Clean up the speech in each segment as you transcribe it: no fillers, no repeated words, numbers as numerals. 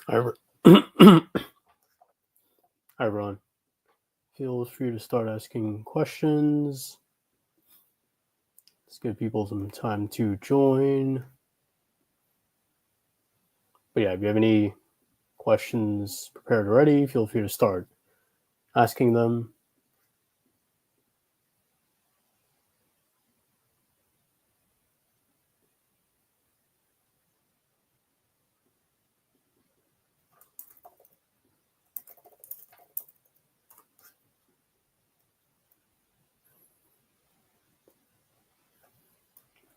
Hi, Hi, everyone. Feel free to start asking questions. Let's give people some time to join. But yeah, if you have any questions prepared already, feel free to start asking them.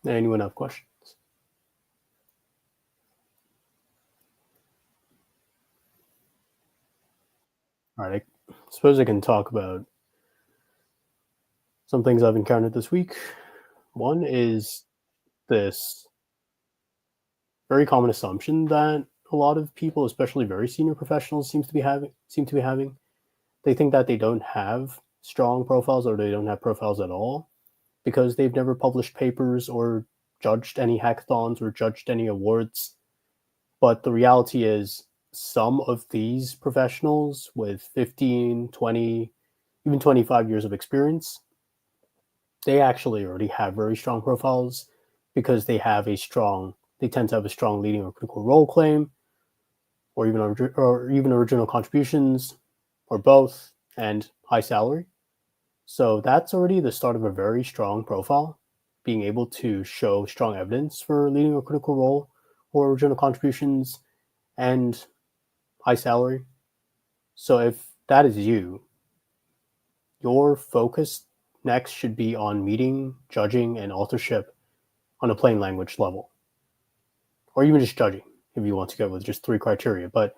Anyone have questions? All right, I suppose I can talk about some things I've encountered this week. One is this very common assumption that a lot of people, especially very senior professionals, seem to be having. They think that they don't have strong profiles or they don't have profiles at all because they've never published papers or judged any hackathons or judged any awards. But the reality is, some of these professionals with 15, 20, even 25 years of experience, they actually already have very strong profiles because they tend to have a strong leading or critical role claim, or even original contributions, or both, and high salary. So that's already the start of a very strong profile, being able to show strong evidence for leading a critical role or original contributions and high salary. So if that is you, your focus next should be on meeting, judging, and authorship on a plain language level, or even just judging if you want to go with just 3 criteria. But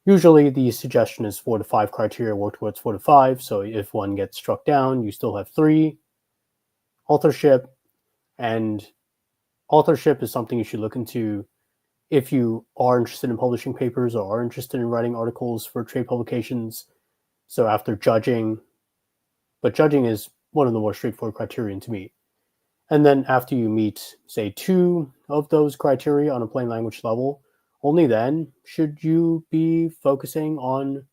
usually the suggestion is 4 to 5 criteria, work towards 4 to 5. So if one gets struck down, you still have 3. Authorship, and authorship is something you should look into if you are interested in publishing papers or are interested in writing articles for trade publications. So after judging, but judging is one of the more straightforward criterion to meet. And then after you meet, say, 2 of those criteria on a plain language level, only then should you be focusing on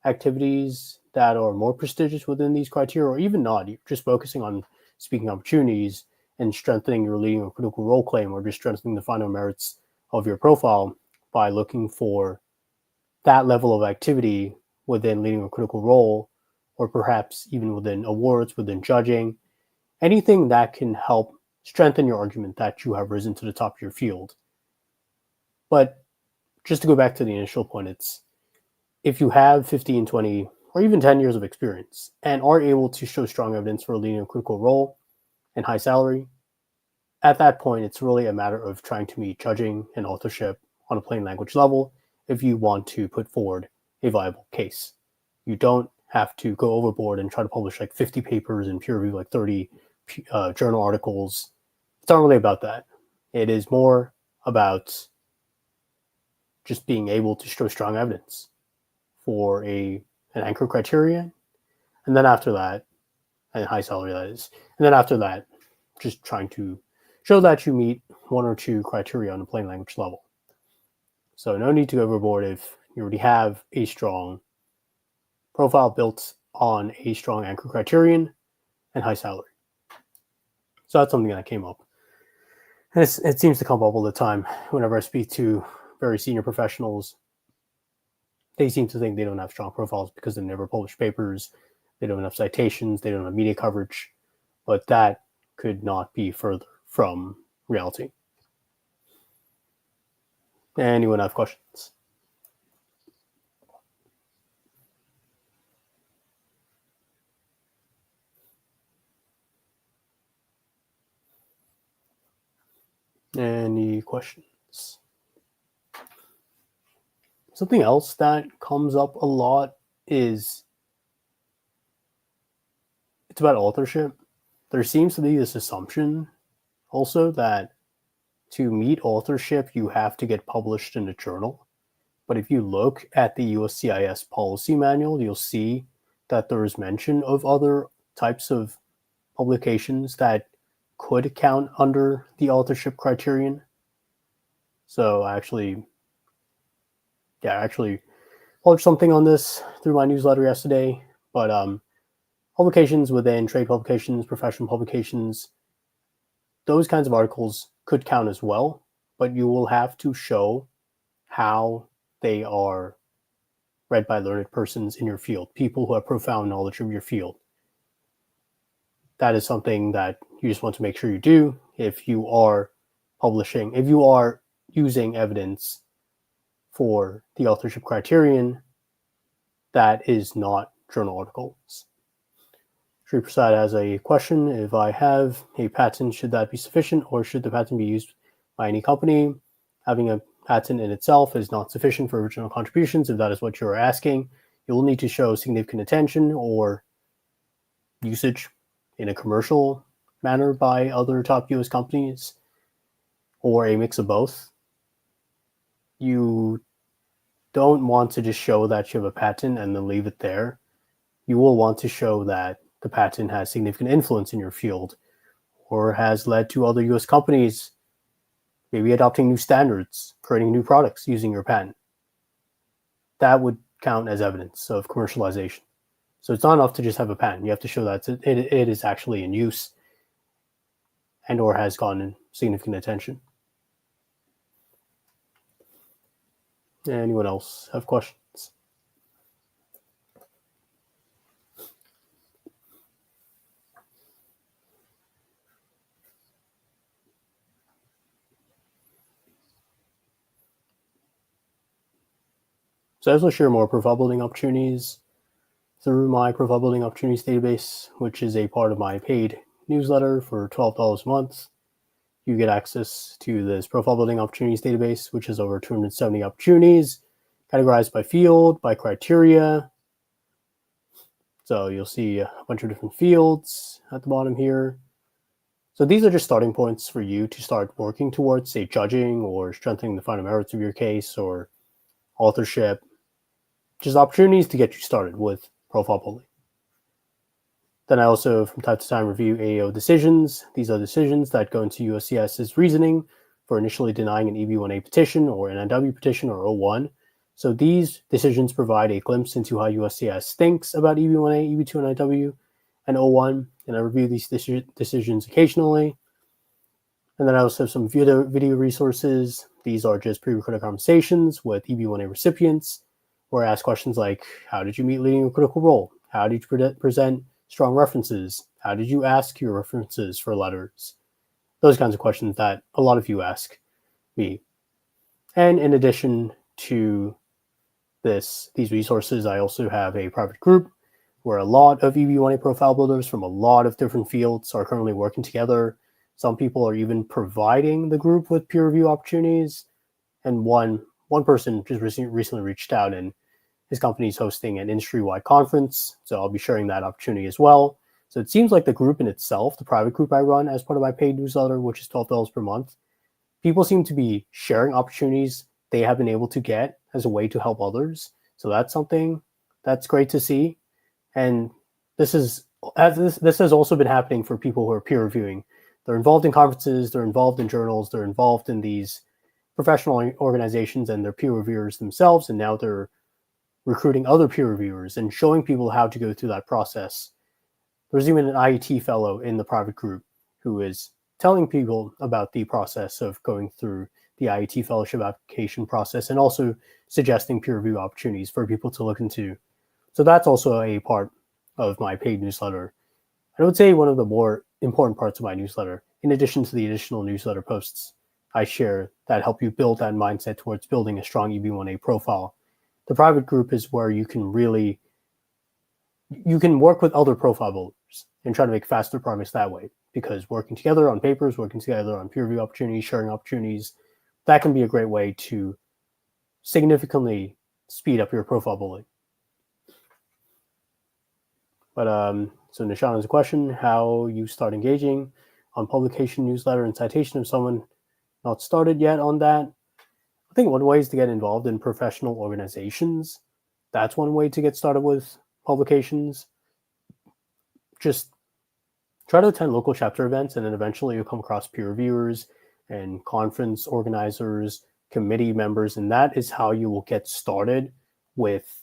activities that are more prestigious within these criteria, or even not. You're just focusing on speaking opportunities and strengthening your leading or critical role claim, or just strengthening the final merits of your profile by looking for that level of activity within leading a critical role, or perhaps even within awards, within judging, anything that can help strengthen your argument that you have risen to the top of your field. But just to go back to the initial point, it's if you have 15, 20, or even 10 years of experience and are able to show strong evidence for leading a critical role and high salary, at that point, it's really a matter of trying to meet judging and authorship on a plain language level if you want to put forward a viable case. You don't have to go overboard and try to publish like 50 papers and peer review like 30 journal articles. It's not really about that. It is more about just being able to show strong evidence for an anchor criterion, and then after that, and high salary that is, and then after that, just trying to show that you meet 1 or 2 criteria on a plain language level. So no need to go overboard if you already have a strong profile built on a strong anchor criterion and high salary. So that's something that came up. And it seems to come up all the time whenever I speak to very senior professionals. They seem to think they don't have strong profiles because they never published papers, they don't have citations, they don't have media coverage, but that could not be further from reality. Anyone have questions? Any questions? Something else that comes up a lot is it's about authorship. There seems to be this assumption also that to meet authorship, you have to get published in a journal. But if you look at the USCIS policy manual, you'll see that there is mention of other types of publications that could count under the authorship criterion. So actually, yeah, I actually published something on this through my newsletter yesterday. But publications within trade publications, professional publications, those kinds of articles could count as well, but you will have to show how they are read by learned persons in your field, people who have profound knowledge of your field. That is something that you just want to make sure you do if you are publishing, if you are using evidence for the authorship criterion that is not journal articles. Sri Prasad has a question. If I have a patent, should that be sufficient, or should the patent be used by any company? Having a patent in itself is not sufficient for original contributions. If that is what you're asking, you will need to show significant attention or usage in a commercial manner by other top US companies, or a mix of both. You don't want to just show that you have a patent and then leave it there. You will want to show that the patent has significant influence in your field or has led to other US companies maybe adopting new standards, creating new products using your patent. That would count as evidence of commercialization. So it's not enough to just have a patent. You have to show that it is actually in use and or has gotten significant attention. Anyone else have questions? So I also share more profile building opportunities through my profile building opportunities database, which is a part of my paid newsletter for $12 a month. You get access to this profile building opportunities database, which has over 270 opportunities, categorized by field, by criteria. So you'll see a bunch of different fields at the bottom here. So these are just starting points for you to start working towards, say, judging or strengthening the final merits of your case or authorship, just opportunities to get you started with profile building. Then I also, from time to time, review AAO decisions. These are decisions that go into USCIS's reasoning for initially denying an EB-1A petition or an NW petition or O1. So these decisions provide a glimpse into how USCIS thinks about EB-1A, EB-2NIW, and O1, and I review these decisions occasionally. And then I also have some video resources. These are just pre-recorded conversations with EB-1A recipients, where I ask questions like, how did you meet leading a critical role? How did you present strong references? How did you ask your references for letters? Those kinds of questions that a lot of you ask me. And in addition to these resources, I also have a private group where a lot of EB-1A profile builders from a lot of different fields are currently working together. Some people are even providing the group with peer review opportunities. And one person just recently reached out, and his company is hosting an industry-wide conference. So I'll be sharing that opportunity as well. So it seems like the group in itself, the private group I run as part of my paid newsletter, which is $12 per month, people seem to be sharing opportunities they have been able to get as a way to help others. So that's something that's great to see. And this has also been happening for people who are peer reviewing. They're involved in conferences, they're involved in journals, they're involved in these professional organizations, and they're peer reviewers themselves. And now they're recruiting other peer reviewers and showing people how to go through that process. There's even an IET fellow in the private group who is telling people about the process of going through the IET fellowship application process and also suggesting peer review opportunities for people to look into. So that's also a part of my paid newsletter. I would say one of the more important parts of my newsletter, in addition to the additional newsletter posts I share that help you build that mindset towards building a strong EB-1A profile. The private group is where you can work with other profile builders and try to make faster progress that way, because working together on papers, working together on peer review opportunities, sharing opportunities, that can be a great way to significantly speed up your profile building. But so Nishan has a question, how you start engaging on publication, newsletter, and citation of someone not started yet on that. I think one way is to get involved in professional organizations. That's one way to get started with publications. Just try to attend local chapter events, and then eventually you'll come across peer reviewers and conference organizers committee members, and that is how you will get started with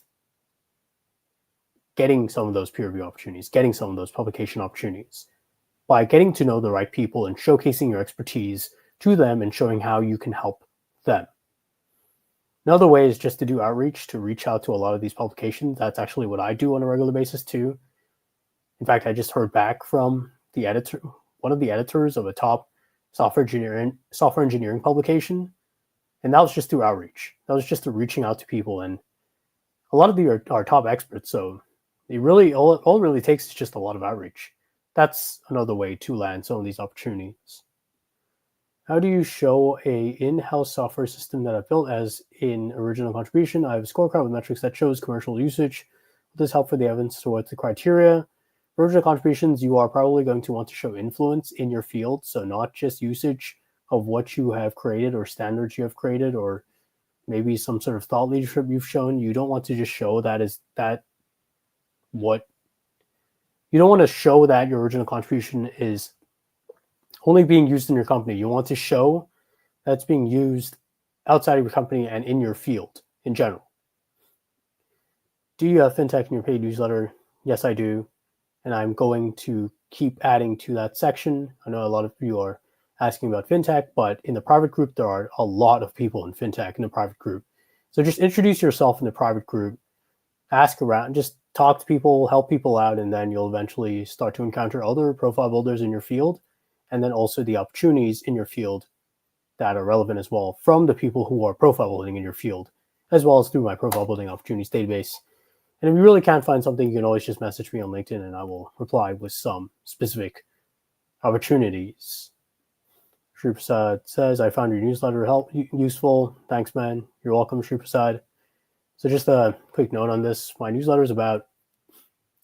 getting some of those peer review opportunities, getting some of those publication opportunities, by getting to know the right people and showcasing your expertise to them and showing how you can help them. Another way is just to do outreach, to reach out to a lot of these publications. That's actually what I do on a regular basis too. In fact, I just heard back from the editor, one of the editors of a top software engineering publication, and that was just through outreach. That was just through reaching out to people, and a lot of them are top experts. So it really all it really takes is just a lot of outreach. That's another way to land some of these opportunities. How do you show a in-house software system that I've built as in original contribution? I have a scorecard with metrics that shows commercial usage. Will this help for the evidence towards the criteria? For original contributions, you are probably going to want to show influence in your field, so not just usage of what you have created or standards you have created or maybe some sort of thought leadership you've shown. You don't want to just show that is that what you don't want to show that your original contribution is only being used in your company. You want to show that's being used outside of your company and in your field in general. Do you have fintech in your paid newsletter? Yes, I do. And I'm going to keep adding to that section. I know a lot of you are asking about fintech, but in the private group, there are a lot of people in fintech in the private group. So just introduce yourself in the private group, ask around, just talk to people, help people out, and then you'll eventually start to encounter other profile builders in your field, and then also the opportunities in your field that are relevant as well from the people who are profile building in your field, as well as through my profile building opportunities database. And if you really can't find something, you can always just message me on LinkedIn and I will reply with some specific opportunities. Shri Prasad says, I found your newsletter useful. Thanks, man. You're welcome, Shri Prasad. So just a quick note on this. My newsletter is about,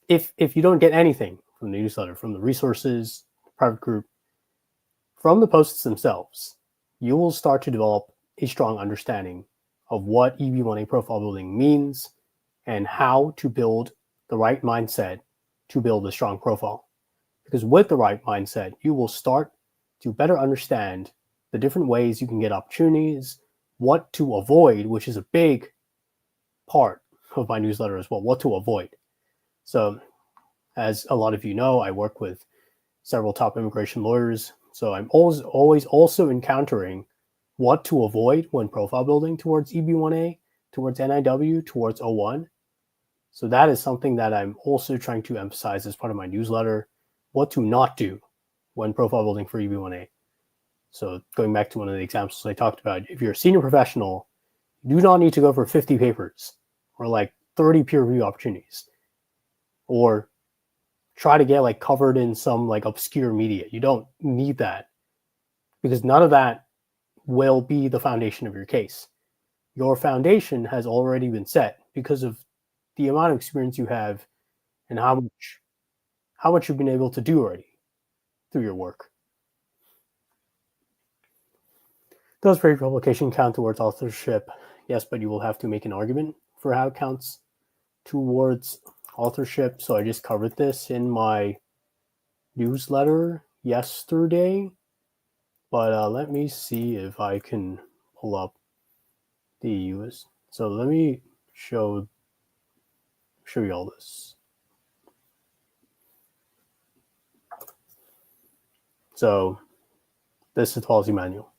if you don't get anything from the newsletter, from the resources, private group, from the posts themselves, you will start to develop a strong understanding of what EB-1A profile building means and how to build the right mindset to build a strong profile. Because with the right mindset, you will start to better understand the different ways you can get opportunities, what to avoid, which is a big part of my newsletter as well, what to avoid. So as a lot of you know, I work with several top immigration lawyers. So I'm always also encountering what to avoid when profile building towards EB-1A, towards NIW, towards O1. So that is something that I'm also trying to emphasize as part of my newsletter, what to not do when profile building for EB-1A. So going back to one of the examples I talked about, if you're a senior professional, you do not need to go for 50 papers or like 30 peer review opportunities or try to get like covered in some like obscure media. You don't need that because none of that will be the foundation of your case. Your foundation has already been set because of the amount of experience you have and how much you've been able to do already through your work. Does paid publication count towards authorship? Yes, but you will have to make an argument for how it counts towards authorship. So I just covered this in my newsletter yesterday, but let me see if I can pull up the US. So let me show you all this. So this is the policy manual.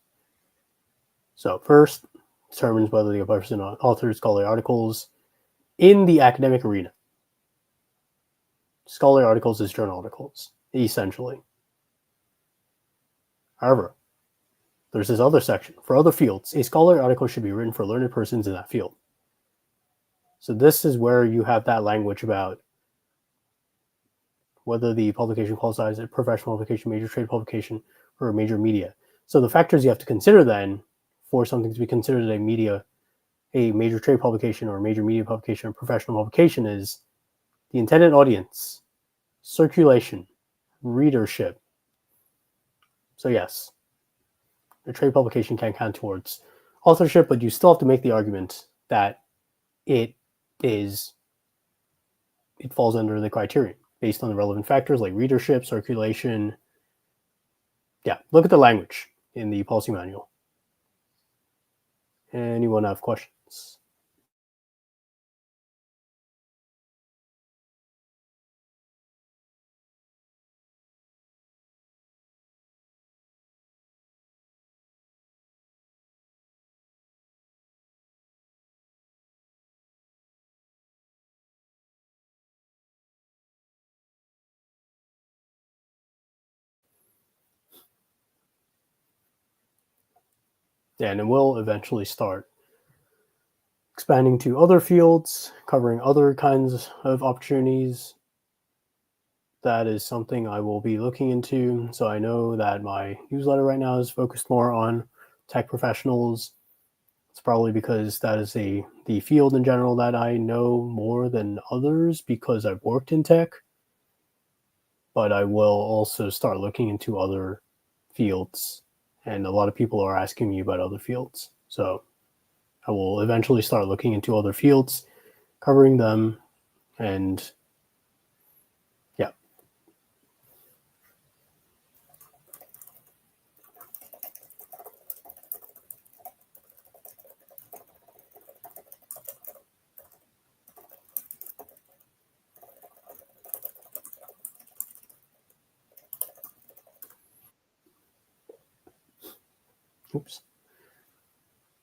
So first, determines whether the person authored scholarly articles in the academic arena. Scholarly articles is journal articles, essentially. However, there's this other section. For other fields, a scholarly article should be written for learned persons in that field. So this is where you have that language about whether the publication qualifies as a professional publication, major trade publication, or a major media. So the factors you have to consider then for something to be considered a major trade publication or a major media publication or professional publication is the intended audience, circulation, readership. So yes, a trade publication can count towards authorship, but you still have to make the argument that it falls under the criterion based on the relevant factors like readership, circulation. Yeah, look at the language in the policy manual. Anyone have questions? Yeah, and it will eventually start expanding to other fields, covering other kinds of opportunities. That is something I will be looking into. So I know that my newsletter right now is focused more on tech professionals. It's probably because that is the field in general that I know more than others because I've worked in tech. But I will also start looking into other fields, and a lot of people are asking me about other fields. So I will eventually start looking into other fields, covering them, and yeah. Oops.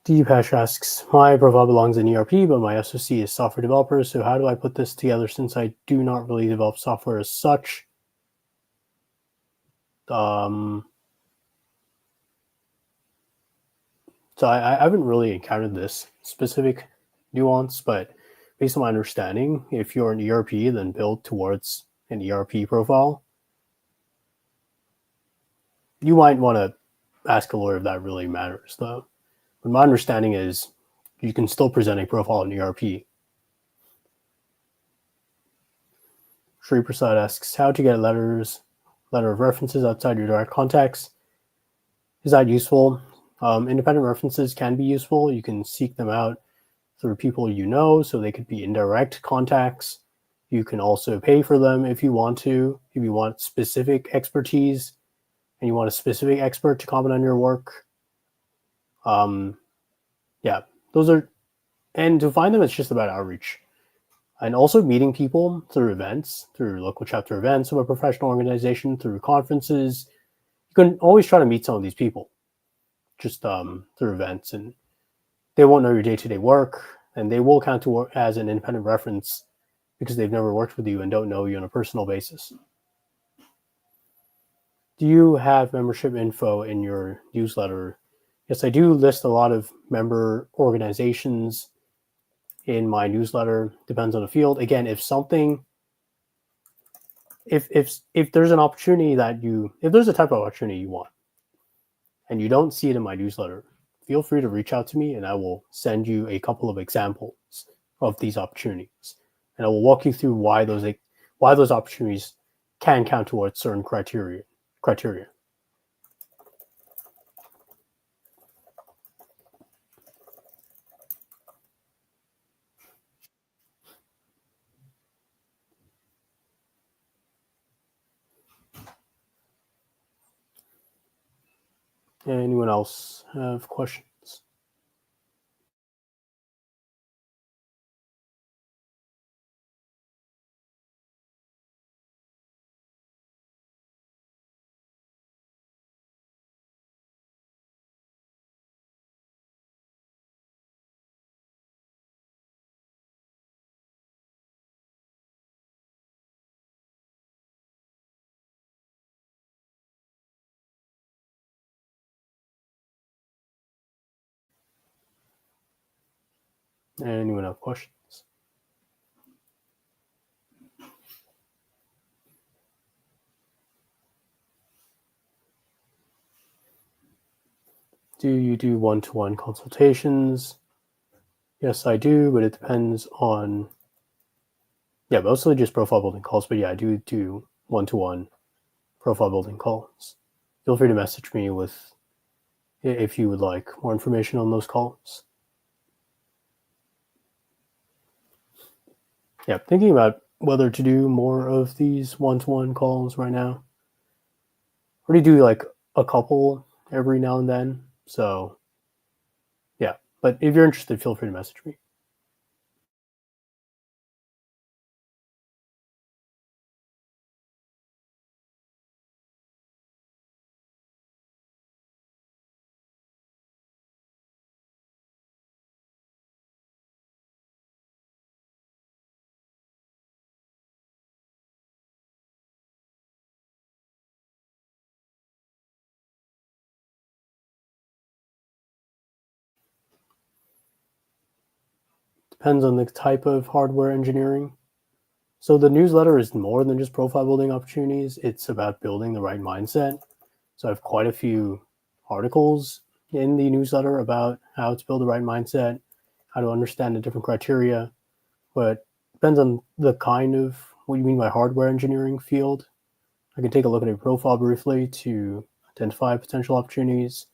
Deepash asks, my profile belongs in ERP, but my SOC is software developer. So how do I put this together since I do not really develop software as such? So I haven't really encountered this specific nuance, but based on my understanding, if you're an ERP, then build towards an ERP profile. You might want to ask a lawyer if that really matters, though. But my understanding is you can still present a profile in ERP. Sri Prasad asks how to get letter of references outside your direct contacts. Is that useful? Independent references can be useful. You can seek them out through people you know, so they could be indirect contacts. You can also pay for them if you want to. If you want specific expertise and you want a specific expert to comment on your work, yeah, those are. And to find them, it's just about outreach. And also meeting people through events, through local chapter events of a professional organization, through conferences. You can always try to meet some of these people just through events, and they won't know your day-to-day work, and they will count to as an independent reference because they've never worked with you and don't know you on a personal basis. Do you have membership info in your newsletter? Yes, I do list a lot of member organizations in my newsletter. Depends on the field. Again, if something if there's an opportunity if there's a type of opportunity you want and you don't see it in my newsletter, feel free to reach out to me and I will send you a couple of examples of these opportunities, and I will walk you through why those opportunities can count towards certain criteria. Anyone else have questions? Anyone have questions? Do you do one-to-one consultations? Yes, I do, but it depends on, yeah, mostly just profile building calls, but yeah, I do one-to-one profile building calls. Feel free to message me with if you would like more information on those calls. Yeah, thinking about whether to do more of these one-to-one calls right now. I already do like a couple every now and then. So yeah, But if you're interested, feel free to message me. Depends on the type of hardware engineering. So the newsletter is more than just profile building opportunities. It's about building the right mindset. So I have quite a few articles in the newsletter about how to build the right mindset, how to understand the different criteria, but it depends on the kind of what you mean by hardware engineering field. I can take a look at a profile briefly to identify potential opportunities.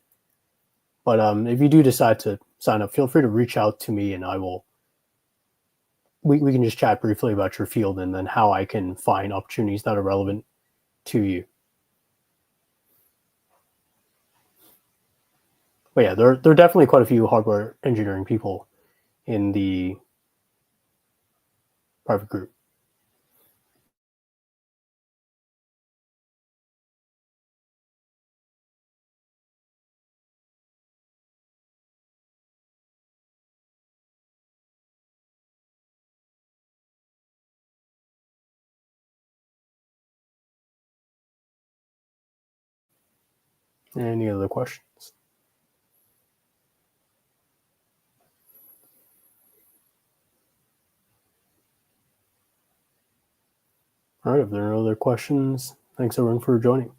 But if you do decide to sign up, feel free to reach out to me and I will. We can just chat briefly about your field and then how I can find opportunities that are relevant to you. But yeah, there are definitely quite a few hardware engineering people in the private group. Any other questions? All right, if there are no other questions, thanks everyone for joining.